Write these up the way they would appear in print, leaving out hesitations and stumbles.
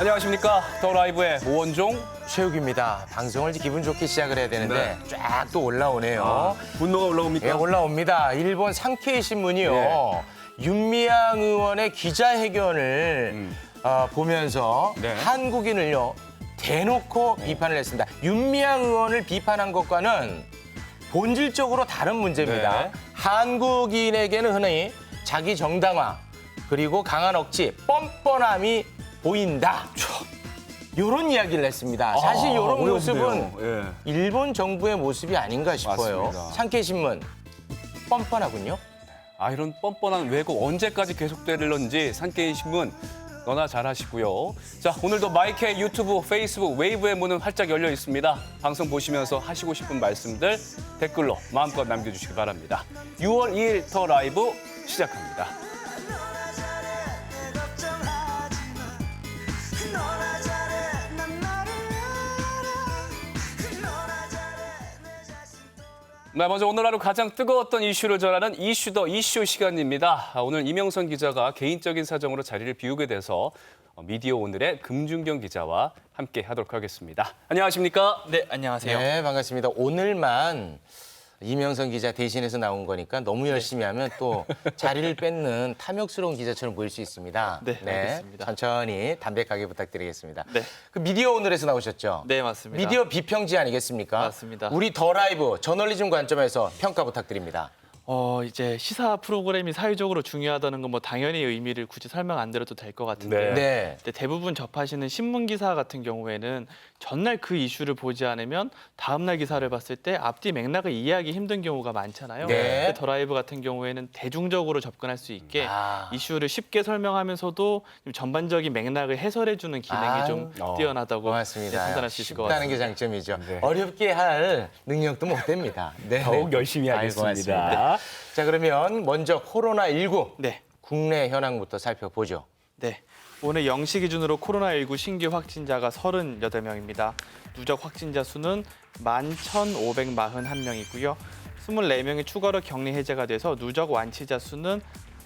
안녕하십니까. 더 라이브의 오원종. 최욱입니다. 방송을 이제 기분 좋게 시작을 해야 되는데 쫙 또 올라오네요. 분노가 올라옵니까? 예, 올라옵니다. 일본 산케이 신문이요. 윤미향 의원의 기자회견을 보면서 네. 한국인을요 대놓고 비판을 했습니다. 윤미향 의원을 비판한 것과는 본질적으로 다른 문제입니다. 네. 한국인에게는 흔히 자기 정당화 그리고 강한 억지, 뻔뻔함이 보인다. 이런 이야기를 했습니다. 사실 이런 모습은 일본 정부의 모습이 아닌가 싶어요. 맞습니다. 산케이 신문 뻔뻔하군요. 이런 뻔뻔한 왜곡 언제까지 계속될런지 산케이 신문 너나 잘하시고요. 자, 오늘도 마이케 유튜브, 페이스북, 웨이브의 문은 활짝 열려 있습니다. 방송 보시면서 하시고 싶은 말씀들 댓글로 마음껏 남겨주시기 바랍니다. 6월 2일 더 라이브 시작합니다. 네, 먼저 오늘 하루 가장 뜨거웠던 이슈를 전하는 이슈 더 이슈 시간입니다. 오늘 이명선 기자가 개인적인 사정으로 자리를 비우게 돼서 미디어 오늘의 금준경 기자와 함께 하도록 하겠습니다. 안녕하십니까? 네, 안녕하세요. 네, 반갑습니다. 오늘만 이명선 기자 대신해서 나온 거니까 너무 열심히 하면 또 자리를 뺏는 탐욕스러운 기자처럼 보일 수 있습니다. 네, 알겠습니다. 천천히 담백하게 부탁드리겠습니다. 네. 그 미디어 오늘에서 나오셨죠? 네, 맞습니다. 미디어 비평지 아니겠습니까? 맞습니다. 우리 더 라이브 저널리즘 관점에서 평가 부탁드립니다. 이제 시사 프로그램이 사회적으로 중요하다는 건 뭐 당연히 의미를 굳이 설명 안 드려도 될 것 같은데요. 네. 근데 대부분 접하시는 신문 기사 같은 경우에는 전날 그 이슈를 보지 않으면 다음날 기사를 봤을 때 앞뒤 맥락을 이해하기 힘든 경우가 많잖아요. 네. 근데 더 라이브 같은 경우에는 대중적으로 접근할 수 있게 아. 이슈를 쉽게 설명하면서도 좀 전반적인 맥락을 해설해주는 기능이 좀 뛰어나다고 고맙습니다. 판단할 수 있을 것 쉽다는 같습니다. 게 장점이죠. 어렵게 할 능력도 못 됩니다. 네. 더욱 열심히 아이고, 하겠습니다. 고맙습니다. 자, 그러면 먼저 코로나19 네. 국내 현황부터 살펴보죠. 네, 오늘 0시 기준으로 코로나19 신규 확진자가 38명입니다. 누적 확진자 수는 11,541명이고요. 24명이 추가로 격리 해제가 돼서 누적 완치자 수는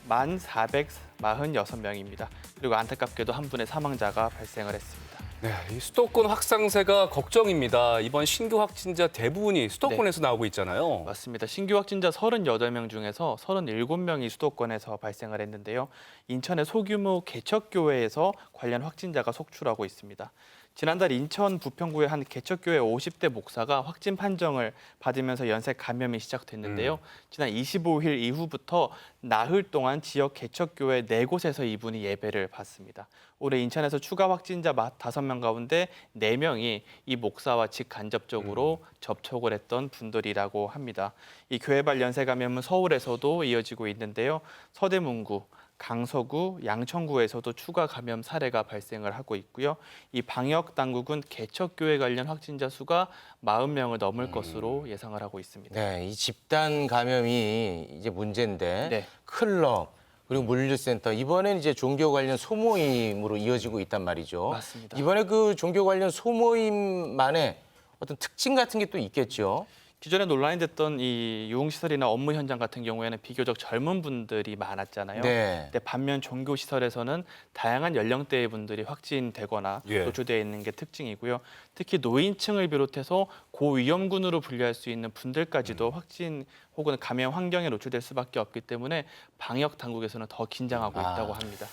1,446명입니다. 그리고 안타깝게도 한 분의 사망자가 발생을 했습니다. 네, 이 수도권 확산세가 걱정입니다. 이번 신규 확진자 대부분이 수도권에서 나오고 있잖아요. 맞습니다. 신규 확진자 38명 중에서 37명이 수도권에서 발생을 했는데요. 인천의 소규모 개척교회에서 관련 확진자가 속출하고 있습니다. 지난달 인천 부평구의 한 개척교회 50대 목사가 확진 판정을 받으면서 연쇄 감염이 시작됐는데요. 지난 25일 이후부터 나흘 동안 지역 개척교회 4곳에서 이분이 예배를 받습니다. 올해 인천에서 추가 확진자 5명 가운데 4명이 이 목사와 직간접적으로 접촉을 했던 분들이라고 합니다. 이 교회발 연쇄 감염은 서울에서도 이어지고 있는데요. 서대문구, 강서구, 양천구에서도 추가 감염 사례가 발생을 하고 있고요. 이 방역 당국은 개척교회 관련 확진자 수가 40명을 넘을 것으로 예상을 하고 있습니다. 네, 이 집단 감염이 이제 문제인데 네. 클럽 그리고 물류센터 이번엔 이제 종교 관련 소모임으로 이어지고 있단 말이죠. 맞습니다. 이번에 그 종교 관련 소모임만의 어떤 특징 같은 게 또 있겠죠. 기존에 논란이 됐던 이 유흥시설이나 업무 현장 같은 경우에는 비교적 젊은 분들이 많았잖아요. 네. 근데 반면 종교시설에서는 다양한 연령대의 분들이 확진되거나 노출되어 있는 게 특징이고요. 특히 노인층을 비롯해서 고위험군으로 분류할 수 있는 분들까지도 확진 혹은 감염 환경에 노출될 수밖에 없기 때문에 방역 당국에서는 더 긴장하고 있다고 합니다.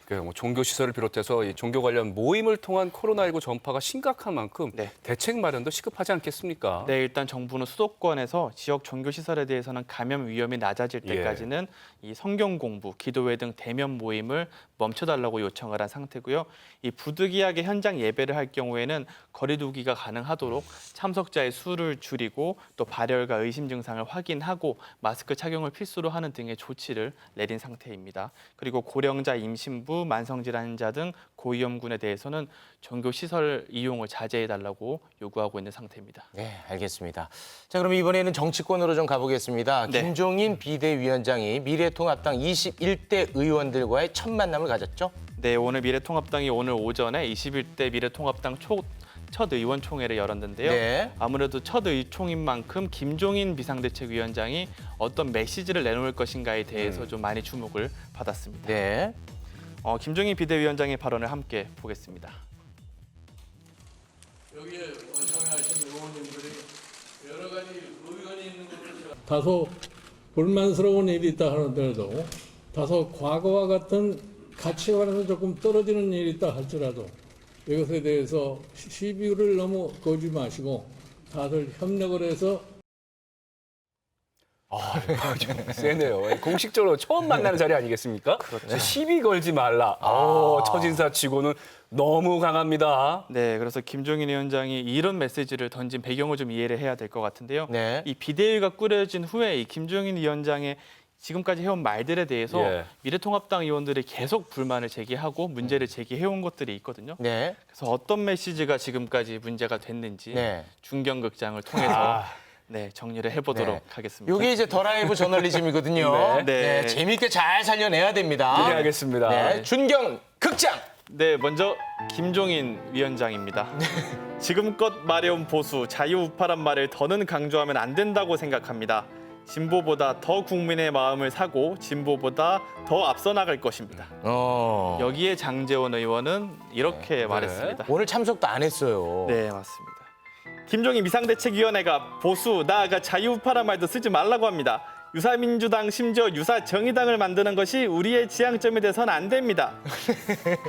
뭐 종교 시설을 비롯해서 이 종교 관련 모임을 통한 코로나19 전파가 심각한 만큼 대책 마련도 시급하지 않겠습니까? 네, 일단 정부는 수도권에서 지역 종교 시설에 대해서는 감염 위험이 낮아질 때까지는 이 성경 공부, 기도회 등 대면 모임을 멈춰달라고 요청을 한 상태고요. 이 부득이하게 현장 예배를 할 경우에는 거리 두기가 가능하도록 참석자의 수를 줄이고 또 발열과 의심 증상을 확인하고 마스크 착용을 필수로 하는 등의 조치를 내린 상태입니다. 그리고 고령자, 임신부, 만성질환자 등 고위험군에 대해서는 종교시설 이용을 자제해달라고 요구하고 있는 상태입니다. 네, 알겠습니다. 자, 그럼 이번에는 정치권으로 좀 가보겠습니다. 네. 김종인 비대위원장이 미래통합당 21대 의원들과의 첫 만남을 가졌죠? 네, 오늘 미래통합당이 오늘 오전에 21대 미래통합당 첫 의원총회를 열었는데요. 네. 아무래도 첫 의총인 만큼 김종인 비상대책위원장이 어떤 메시지를 내놓을 것인가에 대해서 좀 많이 주목을 받았습니다. 네. 김종인 비대위원장의 발언을 함께 보겠습니다. 여기에 참여하신 의원님들이 여러 가지 의견이 있는 것을 다소 불만스러운 일이 있다 하더라도 다소 과거와 같은 가치관에서 조금 떨어지는 일이 있다 할지라도 이것에 대해서 시비를 너무 거지 마시고 다들 협력을 해서 세네요. 공식적으로 처음 만나는 자리 아니겠습니까? 시비 걸지 말라. 처진사 치고는 너무 강합니다. 네, 그래서 김종인 위원장이 이런 메시지를 던진 배경을 좀 이해를 해야 될 것 같은데요. 네. 이 비대위가 꾸려진 후에 이 김종인 위원장의 지금까지 해온 말들에 대해서 예. 미래통합당 의원들이 계속 불만을 제기하고 문제를 제기해온 것들이 있거든요. 네. 그래서 어떤 메시지가 지금까지 문제가 됐는지 네. 중견극장을 통해서 네, 정리를 해보도록 네. 하겠습니다. 이게 이제 더 라이브 저널리즘이거든요. 네. 재미있게 잘 살려내야 됩니다. 네, 알겠습니다. 네, 준경 극장. 네, 먼저 김종인 위원장입니다. 지금껏 말해온 보수, 자유우파란 말을 더는 강조하면 안 된다고 생각합니다. 진보보다 더 국민의 마음을 사고 진보보다 더 앞서 나갈 것입니다. 여기에 장제원 의원은 이렇게 말했습니다. 오늘 참석도 안 했어요. 네, 맞습니다. 김종인 비상대책위원회가 보수, 나아가 자유우파란 말도 쓰지 말라고 합니다. 유사민주당, 심지어 유사정의당을 만드는 것이 우리의 지향점이 돼서는 안 됩니다.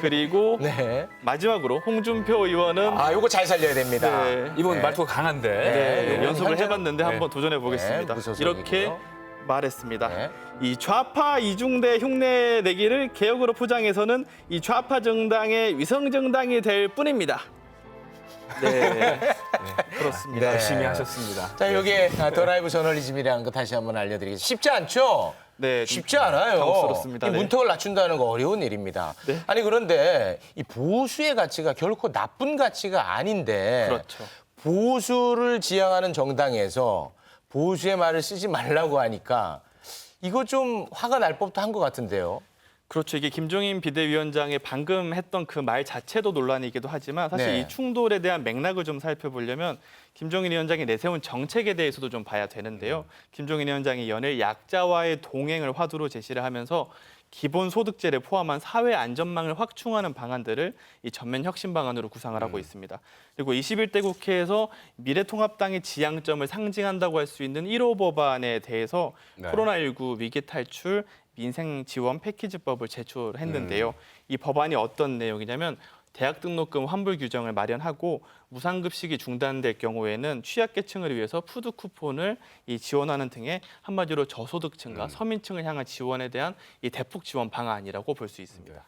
그리고 네. 마지막으로 홍준표 의원은 요거 잘 살려야 됩니다. 네. 이분 네. 말투가 강한데. 네, 연습을 현재- 해봤는데 네. 한번 도전해 보겠습니다. 무슨 이렇게 소리군요. 말했습니다. 네. 이 좌파 이중대 흉내 내기를 개혁으로 포장해서는 이 좌파 정당의 위성 정당이 될 뿐입니다. 네, 그렇습니다. 네. 열심히 하셨습니다. 자, 여기에 더 라이브 저널리즘이라는 거 다시 한번 알려드리겠습니다. 쉽지 않죠? 네, 쉽지 않아요. 당혹스럽습니다. 이 네. 문턱을 낮춘다는 거 어려운 일입니다. 네. 아니 그런데 이 보수의 가치가 결코 나쁜 가치가 아닌데 그렇죠. 보수를 지향하는 정당에서 보수의 말을 쓰지 말라고 하니까 이거 좀 화가 날 법도 한 것 같은데요. 그렇죠. 이게 김종인 비대위원장의 방금 했던 그 말 자체도 논란이기도 하지만 사실 네. 이 충돌에 대한 맥락을 좀 살펴보려면 김종인 위원장이 내세운 정책에 대해서도 좀 봐야 되는데요. 김종인 위원장이 연일 약자와의 동행을 화두로 제시를 하면서 기본소득제를 포함한 사회 안전망을 확충하는 방안들을 이 전면 혁신 방안으로 구상을 하고 있습니다. 그리고 21대 국회에서 미래통합당의 지향점을 상징한다고 할 수 있는 1호 법안에 대해서 네. 코로나19 위기 탈출 민생 지원 패키지법을 제출했는데요. 이 법안이 어떤 내용이냐면 대학 등록금 환불 규정을 마련하고 무상급식이 중단될 경우에는 취약계층을 위해서 푸드 쿠폰을 이 지원하는 등의 한마디로 저소득층과 서민층을 향한 지원에 대한 이 대폭 지원 방안이라고 볼 수 있습니다.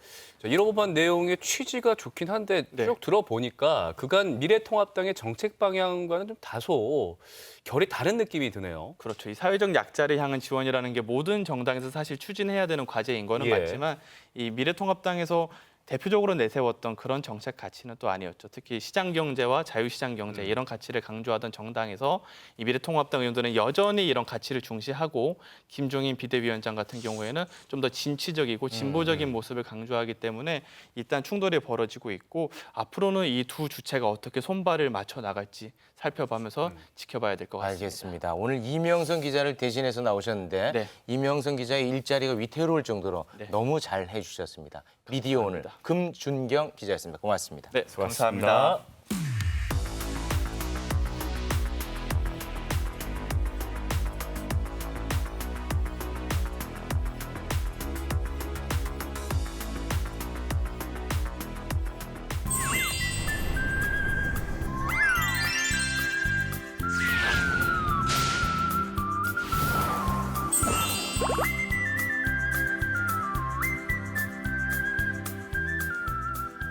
1호 법안 내용의 취지가 좋긴 한데 네. 쭉 들어보니까 그간 미래통합당의 정책 방향과는 좀 다소 결이 다른 느낌이 드네요. 그렇죠. 이 사회적 약자를 향한 지원이라는 게 모든 정당에서 사실 추진해야 되는 과제인 거는 예. 맞지만 이 미래통합당에서 대표적으로 내세웠던 그런 정책 가치는 또 아니었죠. 특히 시장 경제와 자유시장 경제 이런 가치를 강조하던 정당에서 이 미래통합당 의원들은 여전히 이런 가치를 중시하고 김종인 비대위원장 같은 경우에는 좀 더 진취적이고 진보적인 모습을 강조하기 때문에 일단 충돌이 벌어지고 있고 앞으로는 이 두 주체가 어떻게 손발을 맞춰 나갈지 살펴보면서 지켜봐야 될 것 같습니다. 알겠습니다. 오늘 이명선 기자를 대신해서 나오셨는데 네. 이명선 기자의 일자리가 위태로울 정도로 네. 너무 잘 해주셨습니다. 미디어 오늘 금준경 기자였습니다. 고맙습니다. 네, 감사합니다.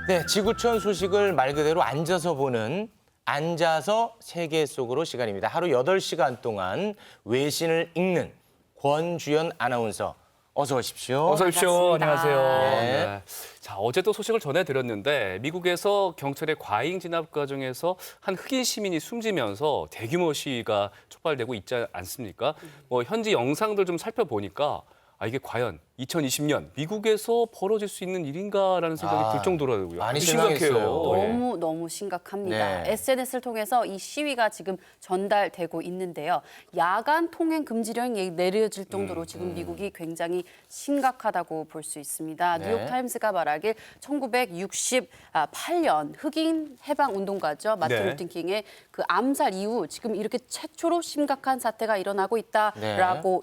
네, 지구촌 소식을 말 그대로 앉아서 보는 앉아서 세계 속으로 시간입니다. 하루 8시간 동안 외신을 읽는 권주연 아나운서 어서 오십시오. 어서 오십시오. 안녕하세요. 네. 네. 자, 어제도 소식을 전해드렸는데 미국에서 경찰의 과잉 진압 과정에서 한 흑인 시민이 숨지면서 대규모 시위가 촉발되고 있지 않습니까? 현지 영상들 좀 살펴보니까 이게 과연 2020년 미국에서 벌어질 수 있는 일인가라는 생각이 들 정도라고요. 많이 심각해요. 실망했어요. 너무 심각합니다. 네. SNS를 통해서 이 시위가 지금 전달되고 있는데요. 야간 통행 금지령이 내려질 정도로 지금 미국이 굉장히 심각하다고 볼 수 있습니다. 네. 뉴욕타임스가 말하길 1968년 흑인 해방 운동가죠. 마틴 네. 루터 킹의 그 암살 이후 지금 이렇게 최초로 심각한 사태가 일어나고 있다라고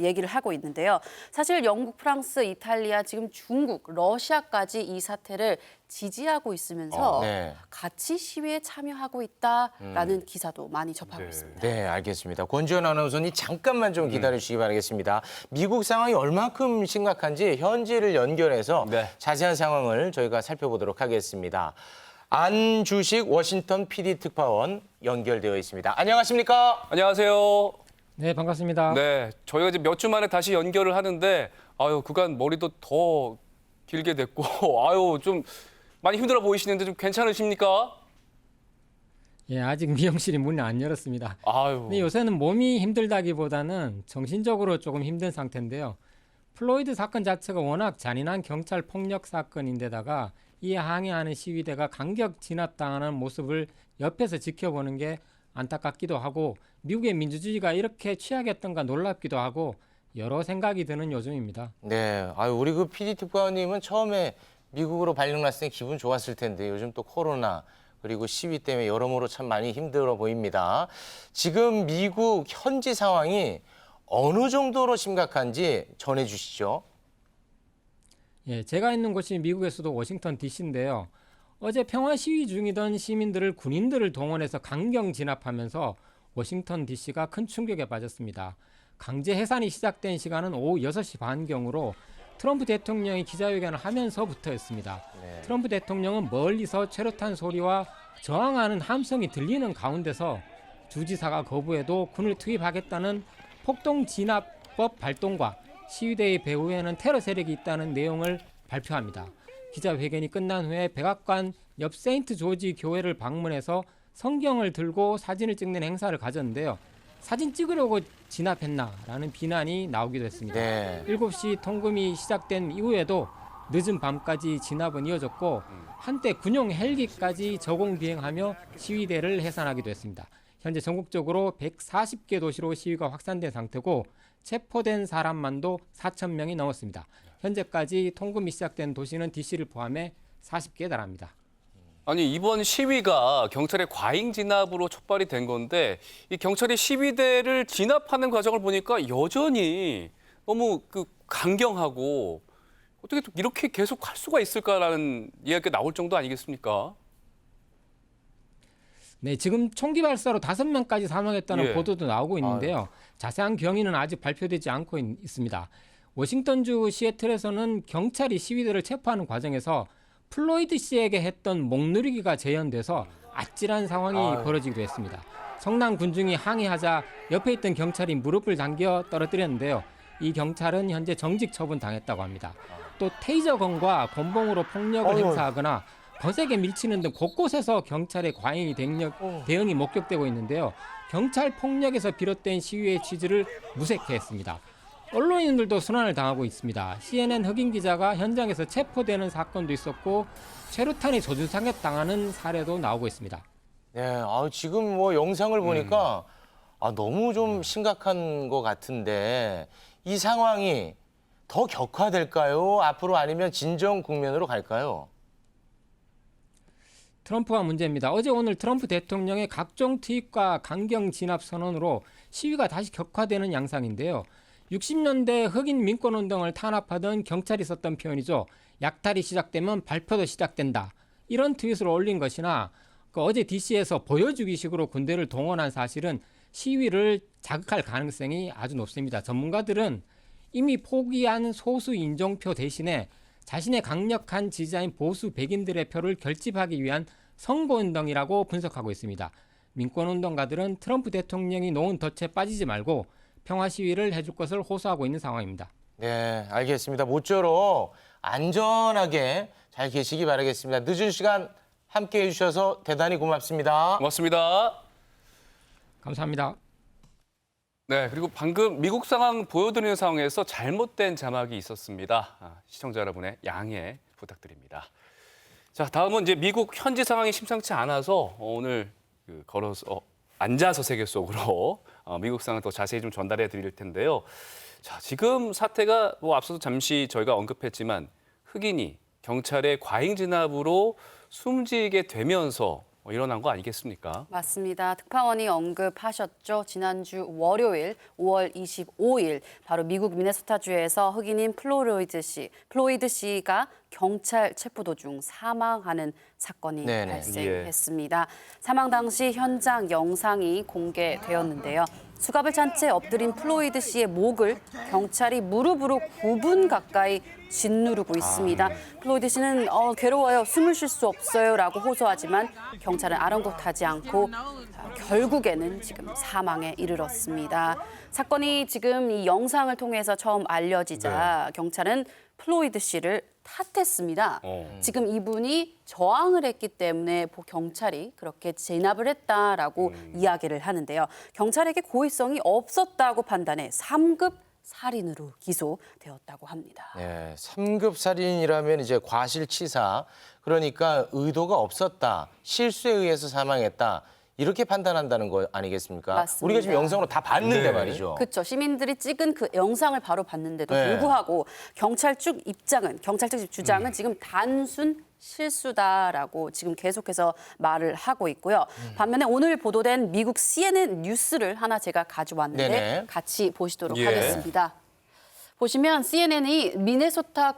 얘기를 하고 있는데요. 사실 영국, 프랑스, 이탈리아, 지금 중국, 러시아까지 이 사태를 지지하고 있으면서 네. 같이 시위에 참여하고 있다라는 기사도 많이 접하고 있습니다. 네, 알겠습니다. 권지현 아나운서님 잠깐만 좀 기다려주시기 바라겠습니다. 미국 상황이 얼마큼 심각한지 현지를 연결해서 네. 자세한 상황을 저희가 살펴보도록 하겠습니다. 안주식 워싱턴 PD 특파원 연결되어 있습니다. 안녕하십니까? 안녕하세요. 네, 반갑습니다. 네, 저희가 이제 몇 주 만에 다시 연결을 하는데 아유 그간 머리도 더 길게 됐고 아유 좀 많이 힘들어 보이시는데 좀 괜찮으십니까? 예, 아직 미용실이 문을 안 열었습니다. 아유. 근데 요새는 몸이 힘들다기보다는 정신적으로 조금 힘든 상태인데요. 플로이드 사건 자체가 워낙 잔인한 경찰 폭력 사건인데다가 이에 항의하는 시위대가 강력 진압당하는 모습을 옆에서 지켜보는 게 안타깝기도 하고 미국의 민주주의가 이렇게 취약했던가 놀랍기도 하고 여러 생각이 드는 요즘입니다. 네, 아유 우리 그 PD 특파원님은 처음에 미국으로 발령 났을 때 기분 좋았을 텐데 요즘 또 코로나 그리고 시위 때문에 여러모로 참 많이 힘들어 보입니다. 지금 미국 현지 상황이 어느 정도로 심각한지 전해주시죠. 예, 제가 있는 곳이 미국의 수도 워싱턴 DC인데요. 어제 평화 시위 중이던 시민들을 군인들을 동원해서 강경 진압하면서 워싱턴 DC가 큰 충격에 빠졌습니다. 강제 해산이 시작된 시간은 오후 6시 반경으로 트럼프 대통령이 기자회견을 하면서부터였습니다. 네. 트럼프 대통령은 멀리서 최루탄 소리와 저항하는 함성이 들리는 가운데서 주지사가 거부해도 군을 투입하겠다는 폭동 진압법 발동과 시위대의 배후에는 테러 세력이 있다는 내용을 발표합니다. 기자회견이 끝난 후에 백악관 옆 세인트 조지 교회를 방문해서 성경을 들고 사진을 찍는 행사를 가졌는데요. 사진 찍으려고 진압했나라는 비난이 나오기도 했습니다. 네. 7시 통금이 시작된 이후에도 늦은 밤까지 진압은 이어졌고 한때 군용 헬기까지 저공 비행하며 시위대를 해산하기도 했습니다. 현재 전국적으로 140개 도시로 시위가 확산된 상태고 체포된 사람만도 4,000명이 넘었습니다. 현재까지 통금이 시작된 도시는 DC를 포함해 40개에 달합니다. 아니 이번 시위가 경찰의 과잉 진압으로 촉발이 된 건데 이 경찰이 시위대를 진압하는 과정을 보니까 여전히 너무 그 강경하고 어떻게 또 이렇게 계속 할 수가 있을까라는 이야기가 나올 정도 아니겠습니까? 네, 지금 총기 발사로 5명까지 사망했다는 예. 보도도 나오고 있는데요. 자세한 경위는 아직 발표되지 않고 있습니다. 워싱턴주 시애틀에서는 경찰이 시위대를 체포하는 과정에서 플로이드 씨에게 했던 목누리기가 재현돼서 아찔한 상황이 벌어지기도 했습니다. 성난 군중이 항의하자 옆에 있던 경찰이 무릎을 당겨 떨어뜨렸는데요. 이 경찰은 현재 정직 처분 당했다고 합니다. 또 테이저건과 곤봉으로 폭력을 행사하거나 거세게 밀치는 등 곳곳에서 경찰의 과잉 대응이 목격되고 있는데요. 경찰 폭력에서 비롯된 시위의 취지를 무색해했습니다. 언론인들도 순환을 당하고 있습니다. CNN 흑인 기자가 현장에서 체포되는 사건도 있었고 최루탄이 조준사격 당하는 사례도 나오고 있습니다. 네, 지금 뭐 영상을 보니까 너무 좀 심각한 것 같은데 이 상황이 더 격화될까요? 앞으로 아니면 진정 국면으로 갈까요? 트럼프가 문제입니다. 어제 오늘 트럼프 대통령의 각종 트윗과 강경 진압 선언으로 시위가 다시 격화되는 양상인데요. 60년대 흑인 민권운동을 탄압하던 경찰이 썼던 표현이죠. 약탈이 시작되면 발표도 시작된다. 이런 트윗을 올린 것이나 어제 DC에서 보여주기식으로 군대를 동원한 사실은 시위를 자극할 가능성이 아주 높습니다. 전문가들은 이미 포기한 소수 인종표 대신에 자신의 강력한 지지자인 보수 백인들의 표를 결집하기 위한 선거운동이라고 분석하고 있습니다. 민권운동가들은 트럼프 대통령이 놓은 덫에 빠지지 말고 평화 시위를 해줄 것을 호소하고 있는 상황입니다. 네, 알겠습니다. 모쪼록 안전하게 잘 계시기 바라겠습니다. 늦은 시간 함께해 주셔서 대단히 고맙습니다. 고맙습니다. 감사합니다. 네, 그리고 방금 미국 상황 보여드리는 상황에서 잘못된 자막이 있었습니다. 시청자 여러분의 양해 부탁드립니다. 자, 다음은 이제 미국 현지 상황이 심상치 않아서 오늘 걸어서 앉아서 세계 속으로 미국 상황을 더 자세히 좀 전달해 드릴 텐데요. 자, 지금 사태가 뭐 앞서도 잠시 저희가 언급했지만 흑인이 경찰의 과잉 진압으로 숨지게 되면서 일어난 거 아니겠습니까? 맞습니다. 특파원이 언급하셨죠. 지난주 월요일 5월 25일 바로 미국 미네소타주에서 흑인인 플로이드 씨가 경찰 체포 도중 사망하는 사건이 네네. 발생했습니다. 사망 당시 현장 영상이 공개되었는데요. 수갑을 찬 채 엎드린 플로이드 씨의 목을 경찰이 무릎으로 9분 가까이 짓누르고 있습니다. 플로이드 씨는 괴로워요, 숨을 쉴 수 없어요 라고 호소하지만 경찰은 아랑곳하지 않고 결국에는 지금 사망에 이르렀습니다. 사건이 지금 이 영상을 통해서 처음 알려지자 경찰은 플로이드 씨를 탓했습니다. 지금 이분이 저항을 했기 때문에 경찰이 그렇게 진압을 했다라고 이야기를 하는데요. 경찰에게 고의성이 없었다고 판단해 3급 살인으로 기소되었다고 합니다. 네, 3급 살인이라면 이제 과실치사, 그러니까 의도가 없었다, 실수에 의해서 사망했다, 이렇게 판단한다는 거 아니겠습니까? 맞습니다. 우리가 지금 영상으로 다 봤는데 말이죠. 그렇죠. 시민들이 찍은 그 영상을 바로 봤는데도 네. 불구하고 경찰 측 주장은 지금 단순 실수다라고 지금 계속해서 말을 하고 있고요. 반면에 오늘 보도된 미국 CNN 뉴스를 하나 제가 가져왔는데 네네. 같이 보시도록 예. 하겠습니다. 보시면 CNN이 미네소타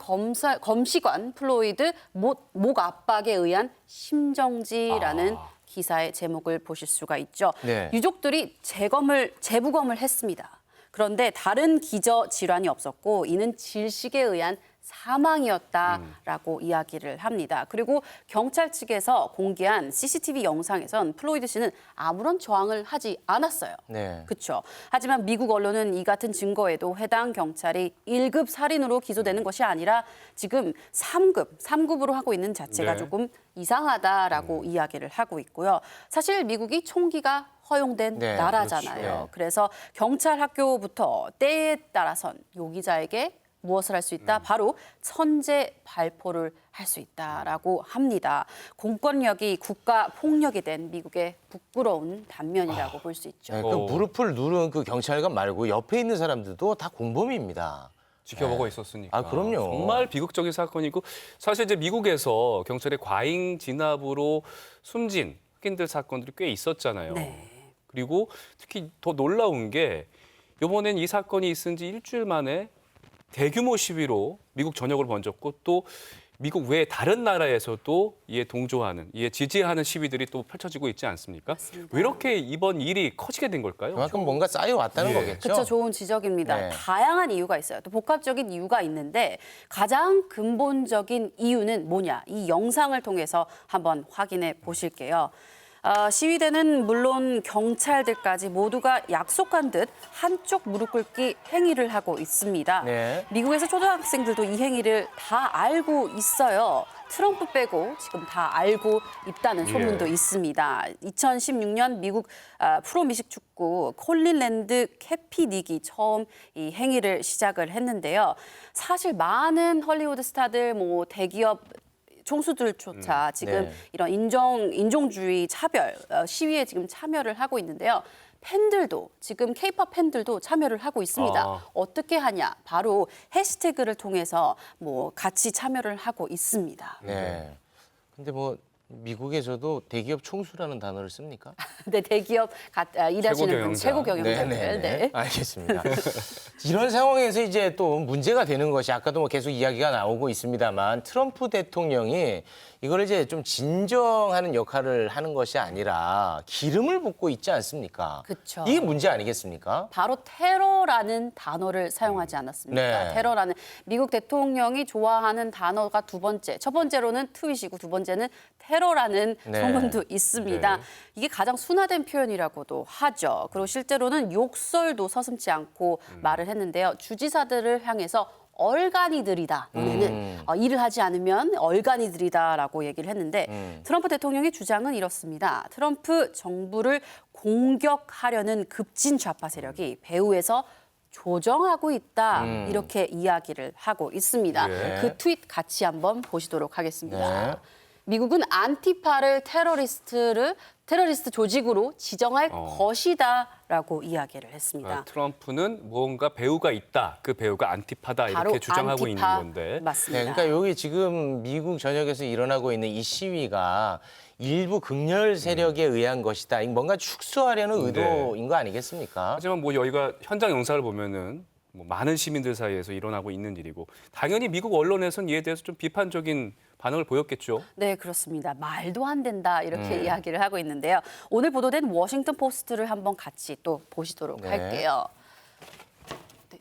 검시관 플로이드 목 압박에 의한 심정지라는 기사의 제목을 보실 수가 있죠. 네. 유족들이 재부검을 했습니다. 그런데 다른 기저 질환이 없었고 이는 질식에 의한 사망이었다라고 이야기를 합니다. 그리고 경찰 측에서 공개한 CCTV 영상에선 플로이드 씨는 아무런 저항을 하지 않았어요. 네. 그렇죠. 하지만 미국 언론은 이 같은 증거에도 해당 경찰이 1급 살인으로 기소되는 것이 아니라 지금 3급으로 하고 있는 자체가 네. 조금 이상하다라고 이야기를 하고 있고요. 사실 미국이 총기가 허용된 네, 나라잖아요. 그렇죠. 그래서 경찰 학교부터 때에 따라선 요기자에게 무엇을 할 수 있다? 바로 천재 발포를 할 수 있다라고 합니다. 공권력이 국가 폭력이 된 미국의 부끄러운 단면이라고 볼 수 있죠. 네, 그 무릎을 누른 그 경찰관 말고 옆에 있는 사람들도 다 공범입니다. 지켜보고 있었으니까. 아, 그럼요. 정말 비극적인 사건이고 사실 이제 미국에서 경찰의 과잉 진압으로 숨진 흑인들 사건들이 꽤 있었잖아요. 네. 그리고 특히 더 놀라운 게 이번엔 이 사건이 있은 지 일주일 만에 대규모 시위로 미국 전역으로 번졌고 또 미국 외 다른 나라에서도 이에 동조하는, 이에 지지하는 시위들이 또 펼쳐지고 있지 않습니까? 맞습니다. 왜 이렇게 이번 일이 커지게 된 걸까요? 그만큼 뭔가 쌓여왔다는 예. 거겠죠. 그렇죠. 좋은 지적입니다. 네. 다양한 이유가 있어요. 또 복합적인 이유가 있는데 가장 근본적인 이유는 뭐냐? 이 영상을 통해서 한번 확인해 보실게요. 시위대는 물론 경찰들까지 모두가 약속한 듯 한쪽 무릎 꿇기 행위를 하고 있습니다. 네. 미국에서 초등학생들도 이 행위를 다 알고 있어요. 트럼프 빼고 지금 다 알고 있다는 소문도 있습니다. 2016년 미국 프로 미식 축구 콜린랜드 캐피닉이 처음 이 행위를 시작을 했는데요. 사실 많은 헐리우드 스타들, 대기업 총수들조차 지금 네. 이런 인종주의 차별 시위에 지금 참여를 하고 있는데요. 팬들도 지금 K-팝 팬들도 참여를 하고 있습니다. 어떻게 하냐? 바로 해시태그를 통해서 같이 참여를 하고 있습니다. 네. 근데 미국에서도 대기업 총수라는 단어를 씁니까? 네, 대기업 일하시는 분, 최고 경영자들. 네. 알겠습니다. 이런 상황에서 이제 또 문제가 되는 것이 아까도 계속 이야기가 나오고 있습니다만 트럼프 대통령이 이걸 이제 좀 진정하는 역할을 하는 것이 아니라 기름을 붓고 있지 않습니까? 그쵸. 이게 문제 아니겠습니까? 바로 테러라는 단어를 사용하지 않았습니까? 네. 테러라는 미국 대통령이 좋아하는 단어가 두 번째, 첫 번째로는 트윗이고 두 번째는 테러라는 네. 소문도 있습니다. 네. 이게 가장 순화된 표현이라고도 하죠. 그리고 실제로는 욕설도 서슴지 않고 말을 했는데요. 주지사들을 향해서 얼간이들이다. 너네는 일을 하지 않으면 얼간이들이다라고 얘기를 했는데 트럼프 대통령의 주장은 이렇습니다. 트럼프 정부를 공격하려는 급진 좌파 세력이 배후에서 조정하고 있다. 이렇게 이야기를 하고 있습니다. 네. 그 트윗 같이 한번 보시도록 하겠습니다. 네. 미국은 안티파를 테러리스트 조직으로 지정할 것이다라고 이야기를 했습니다. 아, 트럼프는 뭔가 배우가 있다. 그 배우가 안티파다 바로 이렇게 주장하고 있는 안티파 건데. 네, 맞습니다. 그러니까 여기 지금 미국 전역에서 일어나고 있는 이 시위가 일부 극렬 세력에 의한 것이다. 뭔가 축소하려는 의도인 거 아니겠습니까? 하지만 뭐 여기가 현장 영상을 보면은 뭐 많은 시민들 사이에서 일어나고 있는 일이고 당연히 미국 언론에서는 이에 대해서 좀 비판적인 반응을 보였겠죠. 네, 그렇습니다. 말도 안 된다 이렇게 이야기를 하고 있는데요. 오늘 보도된 워싱턴 포스트를 한번 같이 또 보시도록 네. 할게요. 네.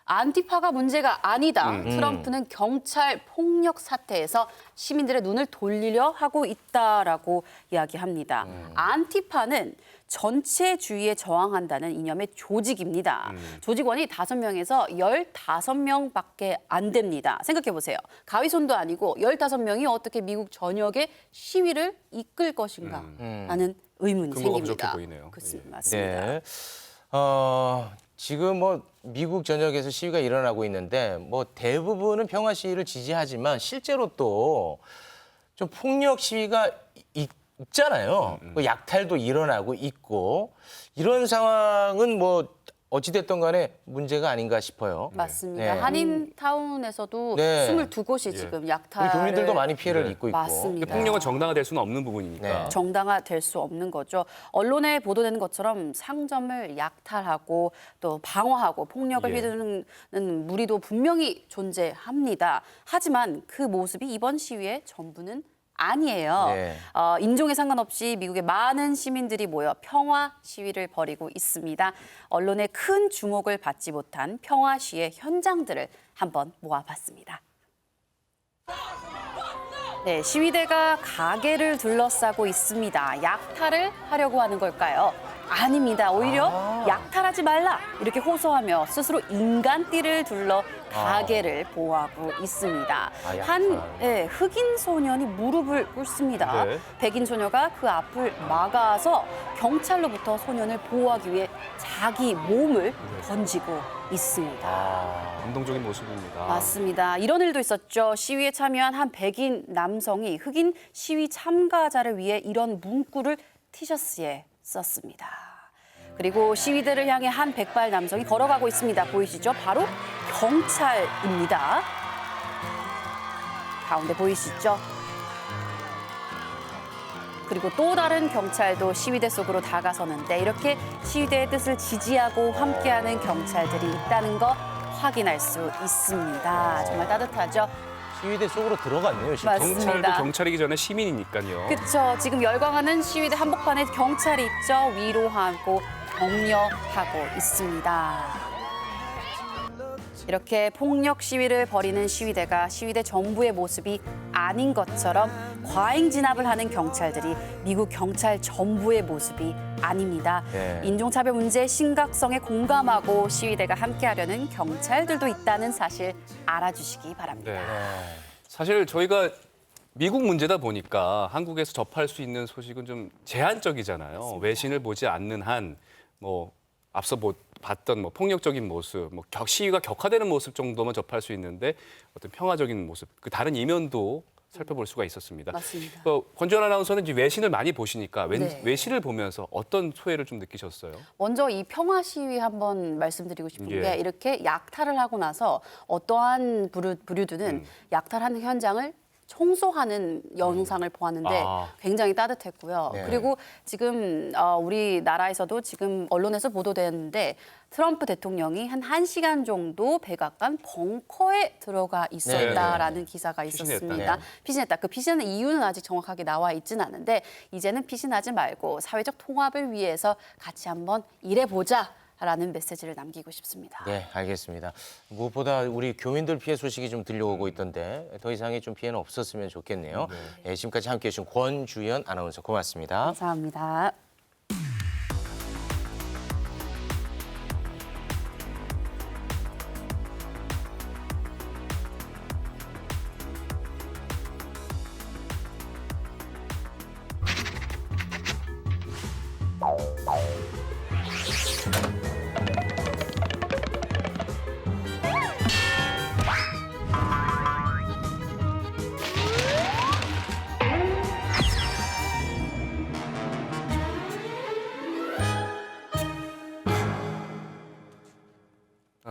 안티파가 문제가 아니다. 트럼프는 경찰 폭력 사태에서 시민들의 눈을 돌리려 하고 있다라고 이야기합니다. 안티파는 전체주의에 저항한다는 이념의 조직입니다. 조직원이 5명에서 15명밖에 안 됩니다. 생각해 보세요. 가위손도 아니고 15명이 어떻게 미국 전역의 시위를 이끌 것인가 라는 의문이 근거가 생깁니다. 부족해 보이네요. 맞습니다. 네. 지금 뭐 미국 전역에서 시위가 일어나고 있는데 뭐 대부분은 평화 시위를 지지하지만 실제로 또 좀 폭력 시위가 있잖아요. 그 약탈도 일어나고 있고 이런 상황은 뭐 어찌됐든 간에 문제가 아닌가 싶어요. 맞습니다. 네. 한인타운에서도 네. 22곳이 지금 우리 약탈을 교민들도 많이 피해를 네. 입고 있고. 맞습니다. 폭력은 정당화될 수는 없는 부분이니까. 네. 정당화될 수 없는 거죠. 언론에 보도되는 것처럼 상점을 약탈하고 또 방어하고 폭력을 예. 휘두르는 무리도 분명히 존재합니다. 하지만 그 모습이 이번 시위의 전부는 아니에요. 네. 인종에 상관없이 미국의 많은 시민들이 모여 평화 시위를 벌이고 있습니다. 언론의 큰 주목을 받지 못한 평화 시위의 현장들을 한번 모아봤습니다. 네, 시위대가 가게를 둘러싸고 있습니다. 약탈을 하려고 하는 걸까요? 아닙니다. 오히려 약탈하지 말라 이렇게 호소하며 스스로 인간띠를 둘러 가게를 보호하고 있습니다. 약탈. 한 흑인 소년이 무릎을 꿇습니다. 네. 백인 소녀가 그 앞을 막아서 경찰로부터 소년을 보호하기 위해 자기 몸을 던지고 있습니다. 감동적인 모습입니다. 맞습니다. 이런 일도 있었죠. 시위에 참여한 한 백인 남성이 흑인 시위 참가자를 위해 이런 문구를 티셔츠에 썼습니다. 그리고 시위대를 향해 한 백발 남성이 걸어가고 있습니다. 보이시죠? 바로 경찰입니다. 가운데 보이시죠? 그리고 또 다른 경찰도 시위대 속으로 다가서는데 이렇게 시위대의 뜻을 지지하고 함께하는 경찰들이 있다는 거 확인할 수 있습니다. 정말 따뜻하죠? 시위대 속으로 들어갔네요. 실제. 맞습니다. 경찰도 경찰이기 전에 시민이니까요. 그렇죠. 지금 열광하는 시위대 한복판에 경찰이 있죠. 위로하고 격려하고 있습니다. 이렇게 폭력 시위를 벌이는 시위대가 시위대 전부의 모습이 아닌 것처럼 과잉 진압을 하는 경찰들이 미국 경찰 전부의 모습이 아닙니다. 네. 인종차별 문제의 심각성에 공감하고 시위대가 함께하려는 경찰들도 있다는 사실 알아주시기 바랍니다. 네. 사실 저희가 미국 문제다 보니까 한국에서 접할 수 있는 소식은 좀 제한적이잖아요. 외신을 보지 않는 한 뭐 앞서 봤던 뭐 폭력적인 모습, 뭐 시위가 격화되는 모습 정도만 접할 수 있는데 어떤 평화적인 모습, 그 다른 이면도 살펴볼 수가 있었습니다. 맞습니다. 권지원 아나운서는 이제 외신을 많이 보시니까 네. 외신을 보면서 어떤 소외를 좀 느끼셨어요? 먼저 이 평화 시위 한번 말씀드리고 싶은 예. 게 이렇게 약탈을 하고 나서 어떠한 부류들은 약탈하는 현장을 청소하는 영상을 보았는데 아. 굉장히 따뜻했고요. 네. 그리고 지금 우리나라에서도 지금 언론에서 보도되는데 트럼프 대통령이 한 1시간 정도 백악관 벙커에 들어가 있었다라는 기사가 있었습니다. 피신했다. 피신했다. 그 피신하는 이유는 아직 정확하게 나와 있지는 않은데 이제는 피신하지 말고 사회적 통합을 위해서 같이 한번 일해보자. 라는 메시지를 남기고 싶습니다. 네, 알겠습니다. 무엇보다 우리 교민들 피해 소식이 좀 들려오고 있던데 더 이상의 좀 피해는 없었으면 좋겠네요. 네, 지금까지 함께해 주신 권주연 아나운서 고맙습니다. 감사합니다.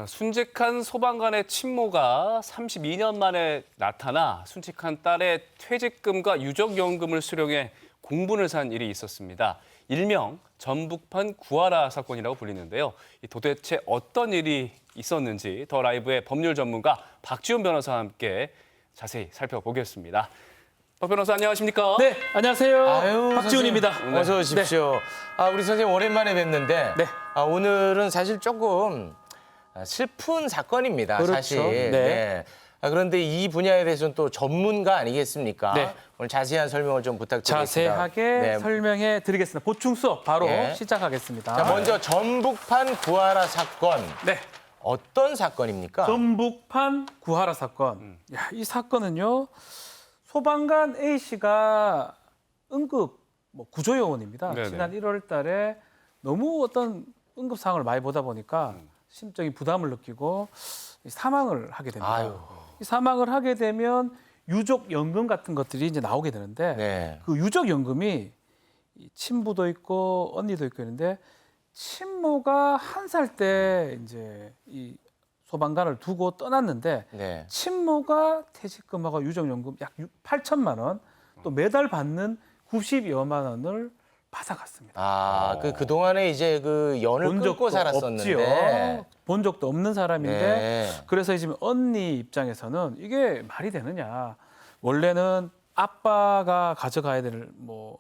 순직한 소방관의 친모가 32년 만에 나타나 순직한 딸의 퇴직금과 유족연금을 수령해 공분을 산 일이 있었습니다. 일명 전북판 구하라 사건이라고 불리는데요. 도대체 어떤 일이 있었는지 더 라이브의 법률 전문가 박지훈 변호사와 함께 자세히 살펴보겠습니다. 박 변호사 안녕하십니까? 네, 안녕하세요. 아유, 박지훈입니다. 선생님, 어서 오십시오. 우리 선생님 오랜만에 뵙는데 네. 오늘은 사실 조금 슬픈 사건입니다. 그렇죠. 사실. 네. 그런데 이 분야에 대해서는 또 전문가 아니겠습니까? 네. 오늘 자세한 설명을 좀 부탁드리겠습니다. 자세하게 네. 설명해 드리겠습니다. 보충 수업 바로 네. 시작하겠습니다. 자, 먼저 전북판 구하라 사건. 네. 어떤 사건입니까? 전북판 구하라 사건. 야, 이 사건은요. 소방관 A 씨가 응급 구조요원입니다. 네네. 지난 1월 달에 너무 어떤 응급 상황을 많이 보다 보니까 심적인 부담을 느끼고 사망을 하게 됩니다. 아유. 이 사망을 하게 되면 유족 연금 같은 것들이 이제 나오게 되는데 네. 그 유족 연금이 친부도 있고 언니도 있고 있는데 친모가 1살 때 이제 이 소방관을 두고 떠났는데 네. 친모가 퇴직금하고 유족연금 약 8천만 원, 또 매달 받는 90여만 원을 받아갔습니다. 그동안에 이제 그 연을 끊고 살았었는데. 없지요. 본 적도 없는 사람인데 네. 그래서 지금 언니 입장에서는 이게 말이 되느냐. 원래는 아빠가 가져가야 될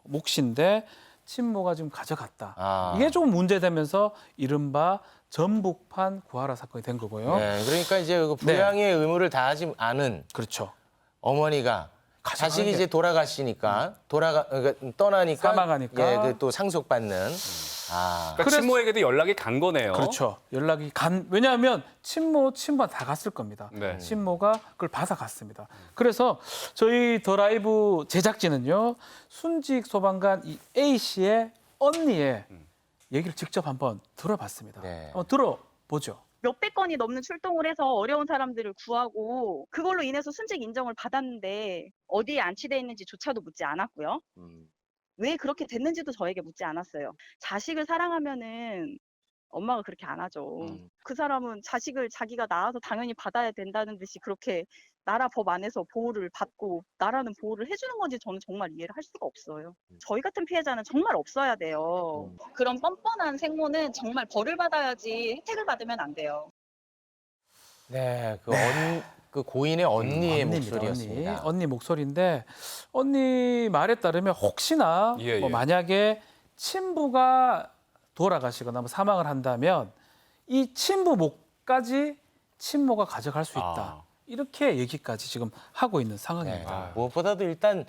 몫인데 친모가 지금 가져갔다. 이게 좀 문제되면서 이른바 전북판 구하라 사건이 된 거고요. 네, 그러니까 이제 그 부양의 의무를 다하지 않은 그렇죠. 어머니가 가져가는 자식이 게- 이제 돌아가시니까 그러니까 떠나니까 사망하니까. 예, 그또 상속받는. 그러니까 친모에게도 연락이 간 거네요. 그렇죠. 연락이 왜냐하면 친모가 다 갔을 겁니다. 네. 친모가 그걸 받아갔습니다. 그래서 저희 더 라이브 제작진은요. 순직 소방관 이 A 씨의 언니의 얘기를 직접 한번 들어봤습니다. 네. 한번 들어보죠. 몇백 건이 넘는 출동을 해서 어려운 사람들을 구하고 그걸로 인해서 순직 인정을 받았는데 어디에 안치돼 있는지조차도 묻지 않았고요. 왜 그렇게 됐는지도 저에게 묻지 않았어요. 자식을 사랑하면은 엄마가 그렇게 안 하죠. 그 사람은 자식을 자기가 낳아서 당연히 받아야 된다는 듯이 그렇게 나라 법 안에서 보호를 받고 나라는 보호를 해주는 건지 저는 정말 이해를 할 수가 없어요. 저희 같은 피해자는 정말 없어야 돼요. 그런 뻔뻔한 생모는 정말 벌을 받아야지 혜택을 받으면 안 돼요. 네, 그 고인의 언니의 언니입니다, 목소리였습니다. 언니 목소리인데 언니 말에 따르면 혹시나 예, 예. 만약에 친부가 돌아가시거나 사망을 한다면 이 친부 몫까지 친모가 가져갈 수 있다. 이렇게 얘기까지 지금 하고 있는 네, 상황입니다. 무엇보다도 일단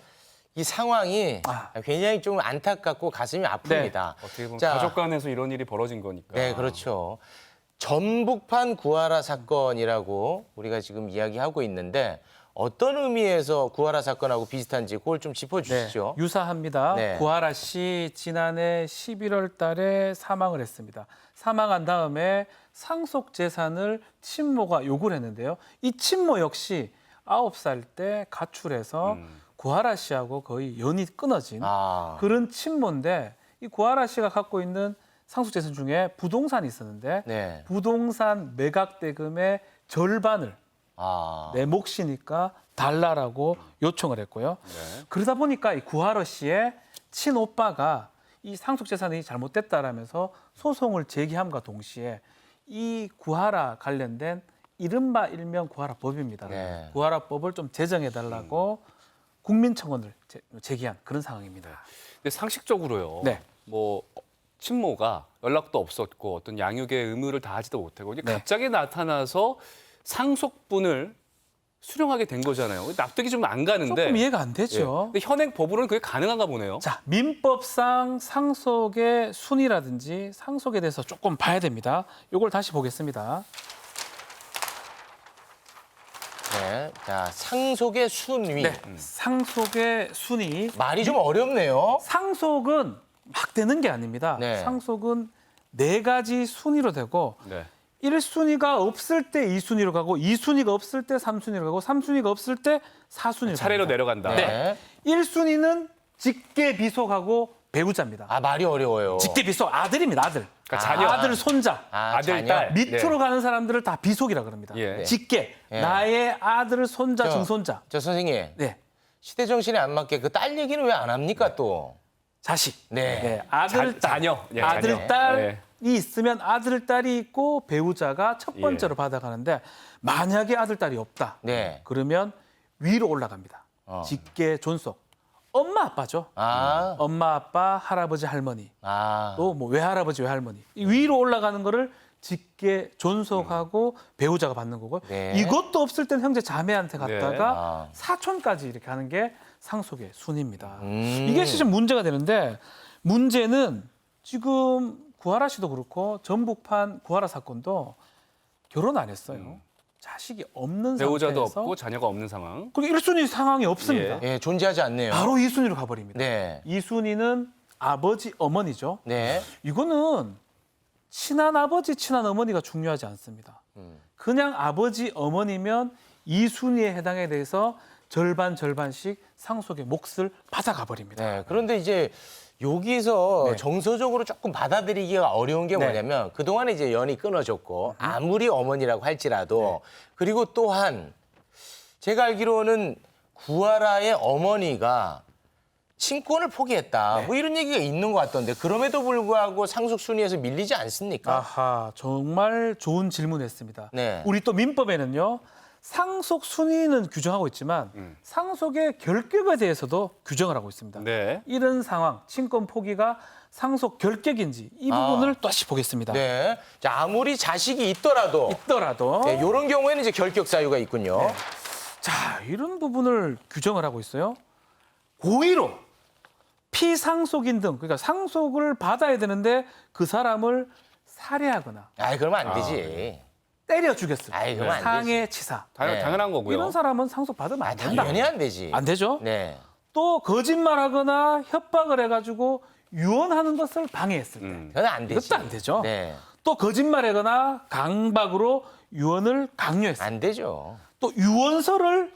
이 상황이 굉장히 좀 안타깝고 가슴이 아픕니다. 어떻게 보면 자, 가족 간에서 이런 일이 벌어진 거니까. 네, 그렇죠. 전북판 구하라 사건이라고 우리가 지금 이야기하고 있는데 어떤 의미에서 구하라 사건하고 비슷한지 그걸 좀 짚어주시죠. 네, 유사합니다. 네. 구하라 씨 지난해 11월 달에 사망을 했습니다. 사망한 다음에 상속 재산을 친모가 요구를 했는데요. 이 친모 역시 9살 때 가출해서 구하라 씨하고 거의 연이 끊어진 그런 친모인데 이 구하라 씨가 갖고 있는 상속 재산 중에 부동산이 있었는데 네. 부동산 매각 대금의 절반을 내 몫이니까 달라라고 요청을 했고요. 그러다 보니까 이 구하라 씨의 친오빠가 이 상속 재산이 잘못됐다라면서 소송을 제기함과 동시에 이 구하라 관련된 이른바 일명 구하라법입니다. 네. 구하라법을 좀 제정해달라고 국민청원을 제기한 그런 상황입니다. 근데 상식적으로요. 네. 친모가 연락도 없었고 어떤 양육의 의무를 다하지도 못하고 이제 네. 갑자기 나타나서 상속분을 수령하게 된 거잖아요. 납득이 좀 안 가는데. 조금 이해가 안 되죠. 근데 현행 법으로는 그게 가능한가 보네요. 자, 민법상 상속의 순위라든지 상속에 대해서 조금 봐야 됩니다. 이걸 다시 보겠습니다. 네. 자, 상속의 순위. 네, 상속의 순위. 말이 좀 어렵네요. 상속은 막 되는 게 아닙니다. 네. 상속은 4가지 순위로 되고 네. 1순위가 없을 때 2순위로 가고 2순위가 없을 때 3순위로 가고 3순위가 없을 때 4순위로 차례로 갑니다. 내려간다. 네. 1순위는 직계 비속하고 배우자입니다. 아, 말이 어려워요. 직계 비속 아들입니다. 아들. 그러니까 자녀. 아들, 손자. 아들, 자녀. 딸. 밑으로 가는 사람들을 다 비속이라 그럽니다. 예. 직계. 예. 나의 아들, 손자, 증손자. 저 선생님, 네. 시대 정신에 안 맞게 그 딸 얘기는 왜 안 합니까 또? 자식. 네. 아들, 딸. 자녀. 예, 아들, 자녀. 딸이 예. 있으면 아들, 딸이 있고 배우자가 첫 번째로 받아가는데 만약에 아들, 딸이 없다. 네. 그러면 위로 올라갑니다. 직계, 존속. 엄마, 아빠죠. 아, 엄마, 아빠, 할아버지, 할머니. 아, 또 뭐 외할아버지, 외할머니. 이 위로 올라가는 거를 직계, 존속하고 배우자가 받는 거고요. 네. 이것도 없을 땐 형제, 자매한테 네. 갔다가 아. 사촌까지 이렇게 하는 게 상속의 순입니다. 음. 이게 실제 문제가 되는데 문제는 지금 구하라 씨도 그렇고 전북판 구하라 사건도 결혼 안 했어요. 자식이 없는 배우자도 상태에서 없고 자녀가 없는 상황. 그리고 1순위 상황이 없습니다. 예, 존재하지 않네요. 바로 2순위로 가버립니다. 네. 2순위는 아버지, 어머니죠. 네. 이거는 친한 아버지, 친한 어머니가 중요하지 않습니다. 그냥 아버지, 어머니면 2순위에 해당에 대해서 절반씩 상속의 몫을 받아가 버립니다. 네. 그런데 이제 여기서 네. 정서적으로 조금 받아들이기가 어려운 게 네. 뭐냐면 그동안에 이제 연이 끊어졌고 아무리 어머니라고 할지라도 그리고 또한 제가 알기로는 구하라의 어머니가 친권을 포기했다. 뭐 이런 얘기가 있는 것 같던데 그럼에도 불구하고 상속 순위에서 밀리지 않습니까? 아하, 정말 좋은 질문했습니다. 네. 우리 또 민법에는요. 상속 순위는 규정하고 있지만 상속의 결격에 대해서도 규정을 하고 있습니다. 네. 이런 상황, 친권 포기가 상속 결격인지 이 부분을 또 다시 보겠습니다. 네. 자, 아무리 자식이 있더라도 있더라도 네, 이런 경우에는 이제 결격 사유가 있군요. 자, 이런 부분을 규정을 하고 있어요. 고의로 피상속인 등 그러니까 상속을 받아야 되는데 그 사람을 살해하거나 아이, 그러면 안 되지. 때려 죽였을 아이, 그러면 안 상해 치사 당연, 네. 당연한 거고요. 이런 사람은 상속 받으면 안 된다. 당연히 안 되지. 안 되죠. 네. 또 거짓말하거나 협박을 해가지고 유언하는 것을 방해했을 때 그건 안 되지. 이것도 안 되죠. 네. 또 거짓말하거나 강박으로 유언을 강요했어요. 안 되죠. 또 유언서를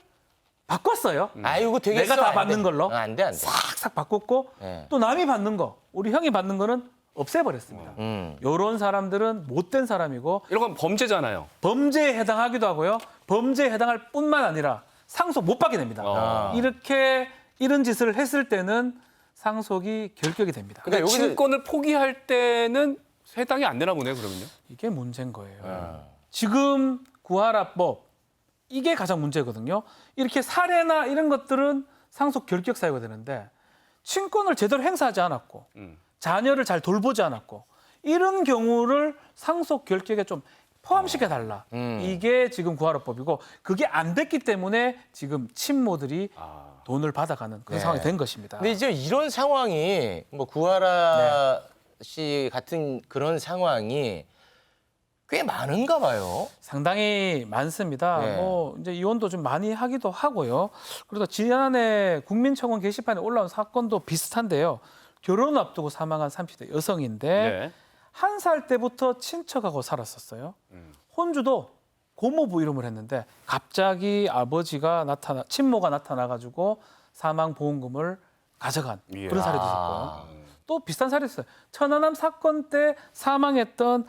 바꿨어요. 아이고 되겠어. 내가 다 안 받는 돼. 걸로 안 돼, 안 돼. 싹싹 바꿨고 네. 또 남이 받는 거, 우리 형이 받는 거는 없애버렸습니다. 이런 사람들은 못된 사람이고 이런 건 범죄잖아요. 범죄에 해당하기도 하고요. 범죄에 해당할 뿐만 아니라 상속 못 받게 됩니다. 이렇게 이런 짓을 했을 때는 상속이 결격이 됩니다. 그러니까 여기서- 친권을 포기할 때는 해당이 안 되나 보네요, 그러면요. 이게 문제인 거예요. 지금 구하라법 이게 가장 문제거든요. 이렇게 살해나 이런 것들은 상속 결격 사유가 되는데 친권을 제대로 행사하지 않았고 자녀를 잘 돌보지 않았고 이런 경우를 상속 결격에 좀 포함시켜 달라. 이게 지금 구하라법이고 그게 안 됐기 때문에 지금 친모들이 돈을 받아가는 그런 네. 상황이 된 것입니다. 근데 이제 이런 상황이 뭐 구하라 씨 같은 그런 상황이 꽤 많은가 봐요. 상당히 많습니다. 네. 뭐 이제 이혼도 좀 많이 하기도 하고요. 그러다 지난해 국민청원 게시판에 올라온 사건도 비슷한데요. 결혼 앞두고 사망한 30대 여성인데 네. 1살 때부터 친척하고 살았었어요. 혼주도 고모부 이름을 했는데 갑자기 아버지가 친모가 나타나가지고 사망 보험금을 가져간 예. 그런 사례도 있었고. 또 비슷한 사례도 있어요. 천안함 사건 때 사망했던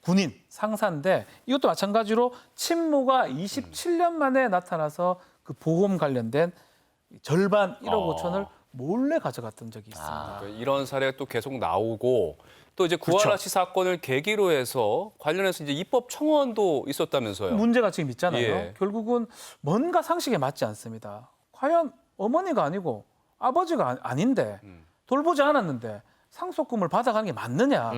군인 상사인데 이것도 마찬가지로 친모가 27년 만에 나타나서 그 보험 관련된 절반 1억 5천을 몰래 가져갔던 적이 있습니다. 그러니까 이런 사례가 또 계속 나오고 또 이제 구하라 그렇죠. 씨 사건을 계기로 해서 관련해서 이제 입법 청원도 있었다면서요. 문제가 지금 있잖아요. 예. 결국은 뭔가 상식에 맞지 않습니다. 과연 어머니가 아니고 아버지가 아닌데 돌보지 않았는데 상속금을 받아가는 게 맞느냐.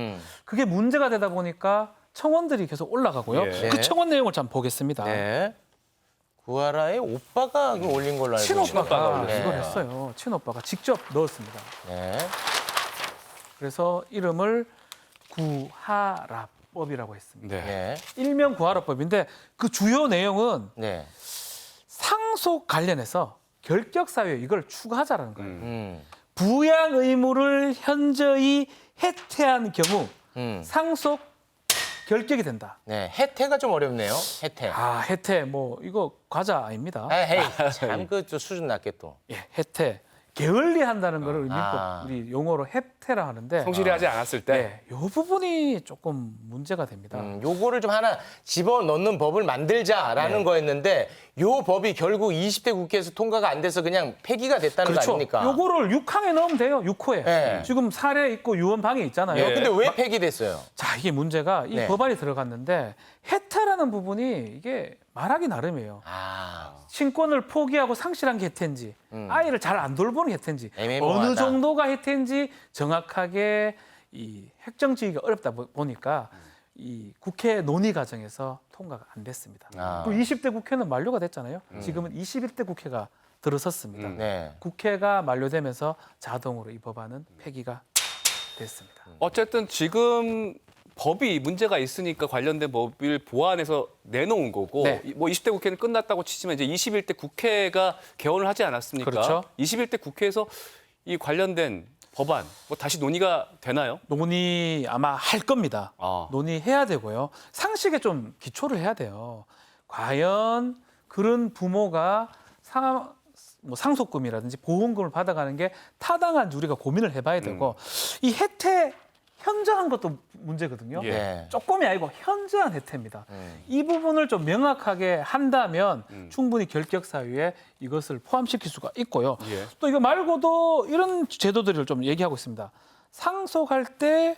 그게 문제가 되다 보니까 청원들이 계속 올라가고요. 예. 그 청원 내용을 좀 보겠습니다. 네. 구하라의 오빠가 그걸 올린 걸로 알고 친오빠가 있는데. 이걸 했어요. 친오빠가 직접 넣었습니다. 네. 그래서 이름을 구하라법이라고 했습니다. 네. 네. 일명 구하라법인데 그 주요 내용은 네. 상속 관련해서 결격 사유에 이걸 추가하자라는 거예요. 음. 부양 의무를 현저히 해태한 경우 상속 결격이 된다. 네. 해태가 좀 어렵네요. 해태. 아, 해태 뭐 이거 과자 아닙니다. 아, 헤이. 참 그 수준 낮게 또. 예, 해태. 게을리한다는 거를 민법 아. 우리 용어로 해태라 하는데 성실히 하지 않았을 때. 네, 이 부분이 조금 문제가 됩니다. 요거를 좀 하나 집어넣는 법을 만들자라는 거였는데 요 법이 결국 20대 국회에서 통과가 안 돼서 그냥 폐기가 됐다는 거 아닙니까? 요거를 6항에 넣으면 돼요. 6호에. 네. 지금 사례 있고 유언방에 있잖아요. 예. 근데 왜 폐기됐어요? 자, 이게 문제가 이 네. 법안이 들어갔는데 해태라는 부분이 이게 말하기 나름이에요. 아, 친권을 포기하고 상실한 게 해태인지 아이를 잘 안 돌보는 게 해태인지 애매모호하다. 어느 정도가 해태인지 정확하게 이 획정지기가 어렵다 보니까 이 국회 논의 과정에서 통과가 안 됐습니다. 아. 그리고 20대 국회는 만료가 됐잖아요. 지금은 21대 국회가 들어섰습니다. 네. 국회가 만료되면서 자동으로 이 법안은 폐기가 됐습니다. 어쨌든 지금 법이 문제가 있으니까 관련된 법을 보완해서 내놓은 거고 네. 뭐 20대 국회는 끝났다고 치지만 이제 21대 국회가 개원을 하지 않았습니까? 그렇죠. 21대 국회에서 이 관련된 법안 뭐 다시 논의가 되나요? 논의 아마 할 겁니다. 아. 논의해야 되고요. 상식에 좀 기초를 해야 돼요. 과연 그런 부모가 상속금이라든지 보험금을 받아가는 게 타당한지 우리가 고민을 해봐야 되고 이 혜택 현저한 것도 문제거든요. 예. 네. 조금이 아니고 현저한 혜택입니다. 이 부분을 좀 명확하게 한다면 충분히 결격 사유에 이것을 포함시킬 수가 있고요. 예. 또 이거 말고도 이런 제도들을 좀 얘기하고 있습니다. 상속할 때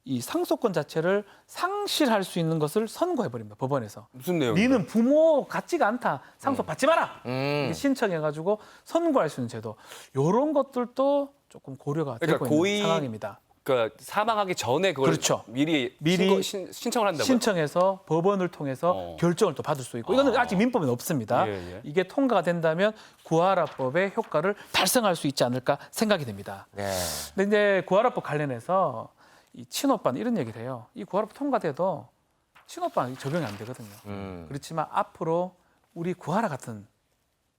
이 상속권 자체를 상실할 수 있는 것을 선고해버립니다. 법원에서. 무슨 내용이요? 니는 부모 같지가 않다. 상속 받지 마라. 음. 신청해가지고 선고할 수 있는 제도. 이런 것들도 조금 고려가 되고 그러니까 고의- 있는 상황입니다. 그러니까 사망하기 전에 그걸 그렇죠. 미리 신청을 한다고요? 신청해서 법원을 통해서 결정을 또 받을 수 있고 이거는 아직 민법에는 없습니다. 예, 예. 이게 통과가 된다면 구하라법의 효과를 달성할 수 있지 않을까 생각이 됩니다. 네. 근데 이제 구하라법 관련해서 이 친오빠는 이런 얘기를 해요. 이 구하라법 통과돼도 친오빠는 적용이 안 되거든요. 그렇지만 앞으로 우리 구하라 같은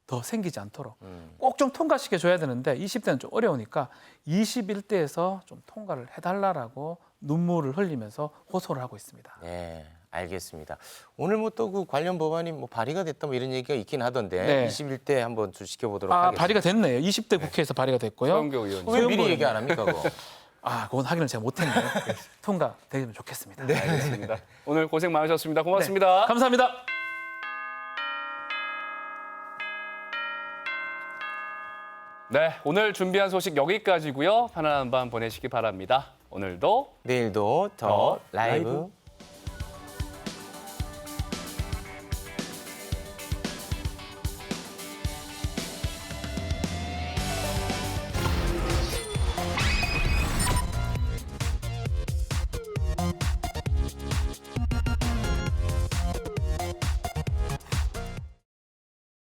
더 생기지 않도록 꼭 좀 통과시켜 줘야 되는데 20대는 좀 어려우니까 21대에서 좀 통과를 해달라라고 눈물을 흘리면서 호소를 하고 있습니다. 네, 알겠습니다. 오늘 뭐 또 그 관련 법안이 뭐 발의가 됐다 뭐 이런 얘기가 있긴 하던데 네. 21대 한번 좀 지켜보도록 아, 하겠습니다. 발의가 됐네요. 20대 국회에서 발의가 됐고요. 서영교 의원님. 왜 미리 얘기 안 합니까 그거? 아, 그건 확인을 제가 못했네요. 통과되면 좋겠습니다. 알겠습니다. 오늘 고생 많으셨습니다. 고맙습니다. 감사합니다. 네, 오늘 준비한 소식 여기까지고요. 편안한 밤 보내시기 바랍니다. 오늘도 내일도 더 더 라이브. 라이브.